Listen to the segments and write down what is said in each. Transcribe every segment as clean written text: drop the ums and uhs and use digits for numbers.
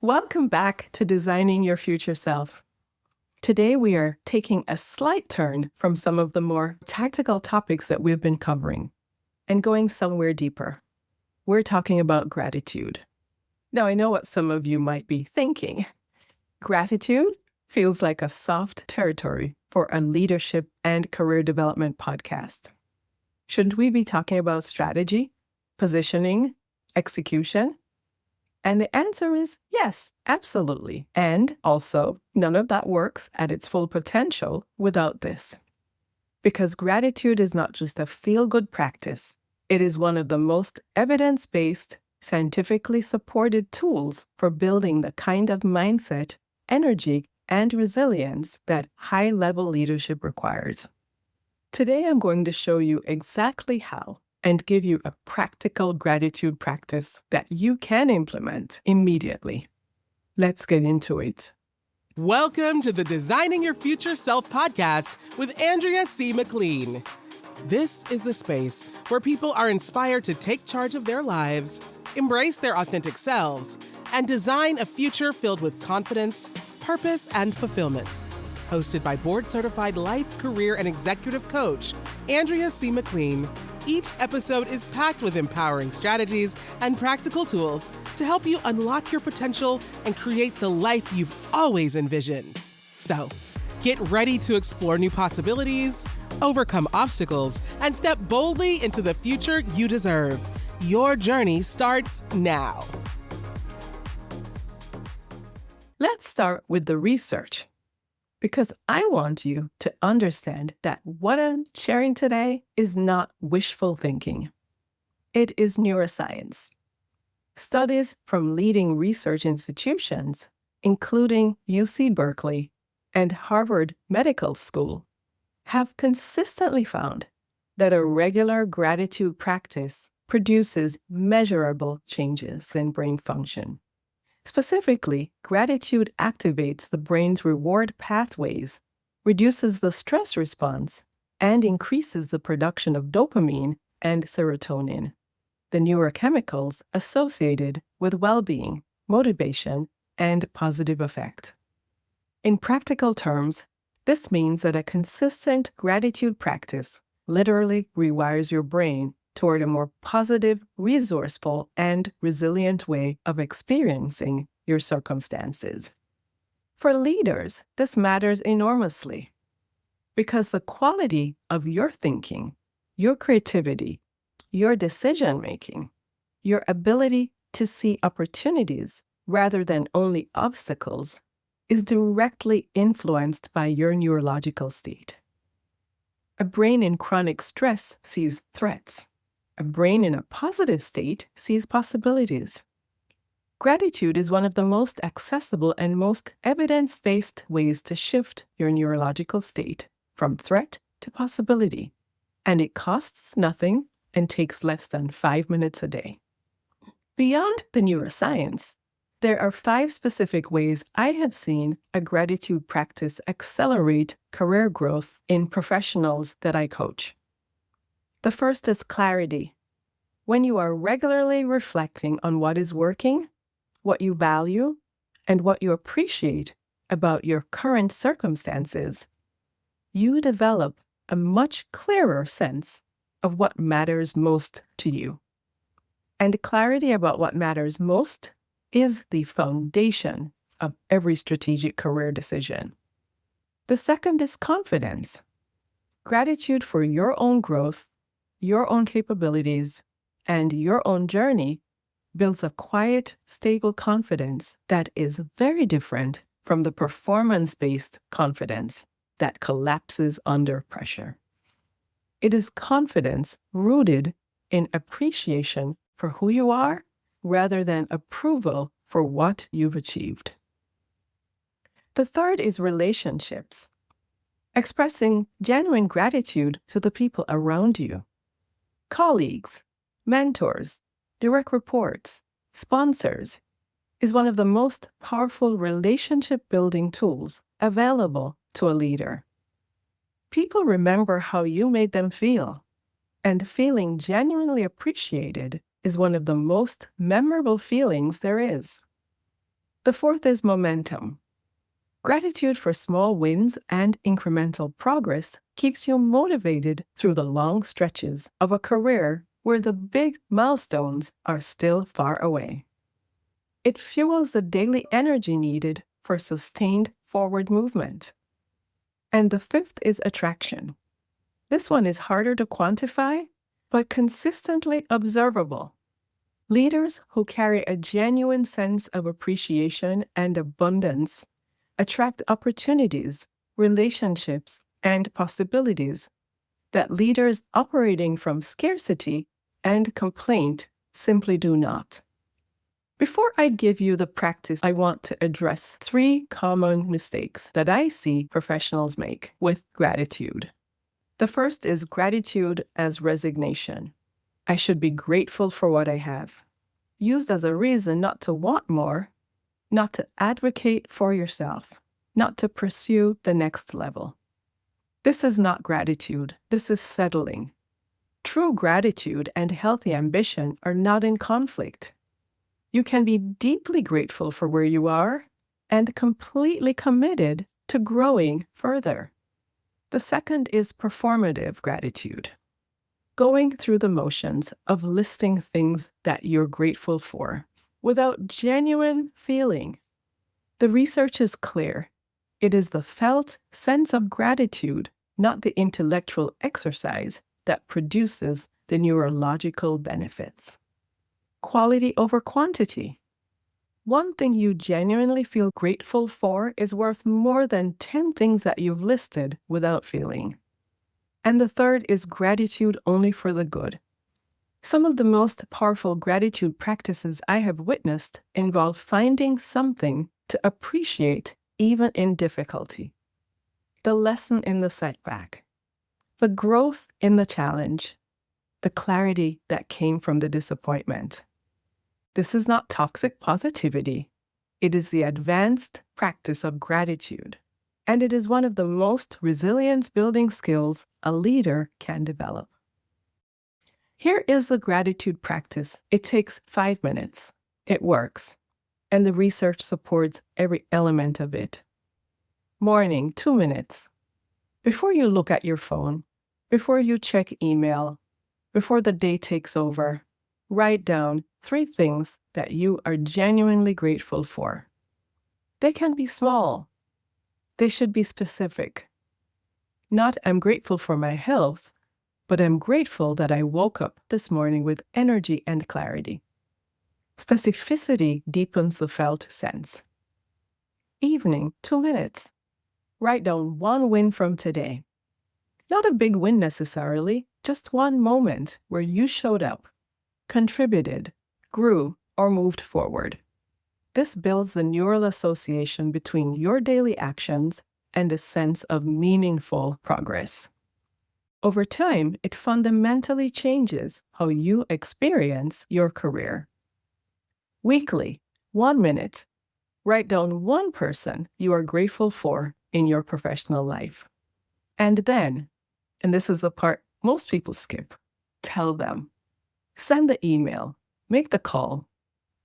Welcome back to Designing Your Future Self. Today we are taking a slight turn from some of the more tactical topics that we've been covering and going somewhere deeper. We're talking about gratitude. Now, I know what some of you might be thinking. Gratitude feels like a soft territory for a leadership and career development podcast. Shouldn't we be talking about strategy, positioning, execution? And the answer is yes, absolutely. And also, none of that works at its full potential without this. Because gratitude is not just a feel-good practice. It is one of the most evidence-based, scientifically supported tools for building the kind of mindset, energy, and resilience that high-level leadership requires. Today, I'm going to show you exactly how and give you a practical gratitude practice that you can implement immediately. Let's get into it. Welcome to the Designing Your Future Self podcast with Andrea C. McLean. This is the space where people are inspired to take charge of their lives, embrace their authentic selves, and design a future filled with confidence, purpose, and fulfillment. Hosted by board-certified life, career, and executive coach, Andrea C. McLean, each episode is packed with empowering strategies and practical tools to help you unlock your potential and create the life you've always envisioned. So, get ready to explore new possibilities, overcome obstacles, and step boldly into the future you deserve. Your journey starts now. Let's start with the research, because I want you to understand that what I'm sharing today is not wishful thinking. It is neuroscience. Studies from leading research institutions, including UC Berkeley and Harvard Medical School, have consistently found that a regular gratitude practice produces measurable changes in brain function. Specifically, gratitude activates the brain's reward pathways, reduces the stress response, and increases the production of dopamine and serotonin, the neurochemicals associated with well-being, motivation, and positive effect. In practical terms, this means that a consistent gratitude practice literally rewires your brain toward a more positive, resourceful, and resilient way of experiencing your circumstances. For leaders, this matters enormously because the quality of your thinking, your creativity, your decision-making, your ability to see opportunities rather than only obstacles is directly influenced by your neurological state. A brain in chronic stress sees threats. A brain in a positive state sees possibilities. Gratitude is one of the most accessible and most evidence-based ways to shift your neurological state from threat to possibility, and it costs nothing and takes less than 5 minutes a day. Beyond the neuroscience, there are 5 specific ways I have seen a gratitude practice accelerate career growth in professionals that I coach. The first is clarity. When you are regularly reflecting on what is working, what you value, and what you appreciate about your current circumstances, you develop a much clearer sense of what matters most to you. And clarity about what matters most is the foundation of every strategic career decision. The second is confidence. Gratitude for your own growth, your own capabilities, and your own journey builds a quiet, stable confidence that is very different from the performance-based confidence that collapses under pressure. It is confidence rooted in appreciation for who you are rather than approval for what you've achieved. The third is relationships. Expressing genuine gratitude to the people around you. Colleagues, mentors, direct reports, sponsors is one of the most powerful relationship-building tools available to a leader. People remember how you made them feel, and feeling genuinely appreciated is one of the most memorable feelings there is. The fourth is momentum. Gratitude for small wins and incremental progress keeps you motivated through the long stretches of a career where the big milestones are still far away. It fuels the daily energy needed for sustained forward movement. And the fifth is attraction. This one is harder to quantify, but consistently observable. Leaders who carry a genuine sense of appreciation and abundance attract opportunities, relationships, and possibilities that leaders operating from scarcity and complaint simply do not. Before I give you the practice, I want to address 3 common mistakes that I see professionals make with gratitude. The first is gratitude as resignation. I should be grateful for what I have, used as a reason not to want more, not to advocate for yourself, not to pursue the next level. This is not gratitude. This is settling. True gratitude and healthy ambition are not in conflict. You can be deeply grateful for where you are and completely committed to growing further. The second is performative gratitude. Going through the motions of listing things that you're grateful for without genuine feeling. The research is clear. It is the felt sense of gratitude, not the intellectual exercise, that produces the neurological benefits. Quality over quantity. One thing you genuinely feel grateful for is worth more than 10 things that you've listed without feeling. And the third is gratitude only for the good. Some of the most powerful gratitude practices I have witnessed involve finding something to appreciate even in difficulty. The lesson in the setback, the growth in the challenge, the clarity that came from the disappointment. This is not toxic positivity. It is the advanced practice of gratitude, and it is one of the most resilience-building skills a leader can develop. Here is the gratitude practice. It takes 5 minutes. It works, and the research supports every element of it. Morning, 2 minutes. Before you look at your phone, before you check email, before the day takes over, write down 3 things that you are genuinely grateful for. They can be small. They should be specific. Not, I'm grateful for my health, but I'm grateful that I woke up this morning with energy and clarity. Specificity deepens the felt sense. Evening, 2 minutes. Write down 1 win from today. Not a big win necessarily, just 1 moment where you showed up, contributed, grew, or moved forward. This builds the neural association between your daily actions and a sense of meaningful progress. Over time, it fundamentally changes how you experience your career. Weekly, 1 minute. Write down 1 person you are grateful for in your professional life. And then, and this is the part most people skip, tell them. Send the email, make the call,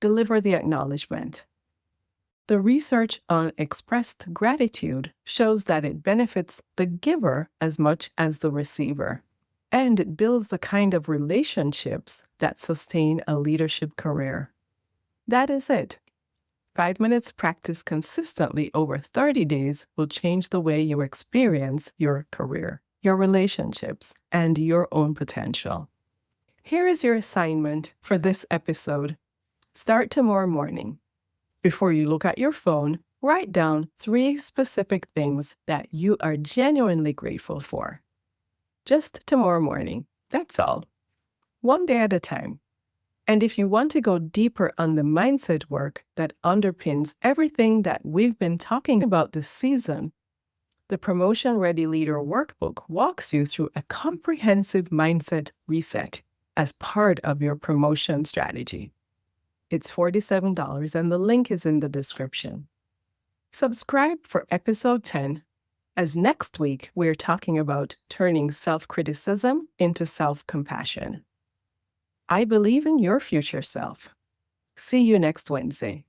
deliver the acknowledgement. The research on expressed gratitude shows that it benefits the giver as much as the receiver, and it builds the kind of relationships that sustain a leadership career. That is it. 5 minutes practice consistently over 30 days will change the way you experience your career, your relationships, and your own potential. Here is your assignment for this episode. Start tomorrow morning. Before you look at your phone, write down 3 specific things that you are genuinely grateful for. Just tomorrow morning, that's all. 1 day at a time. And if you want to go deeper on the mindset work that underpins everything that we've been talking about this season, the Promotion Ready Leader Workbook walks you through a comprehensive mindset reset as part of your promotion strategy. It's $47 and the link is in the description. Subscribe for episode 10, as next week we're talking about turning self-criticism into self-compassion. I believe in your future self. See you next Wednesday.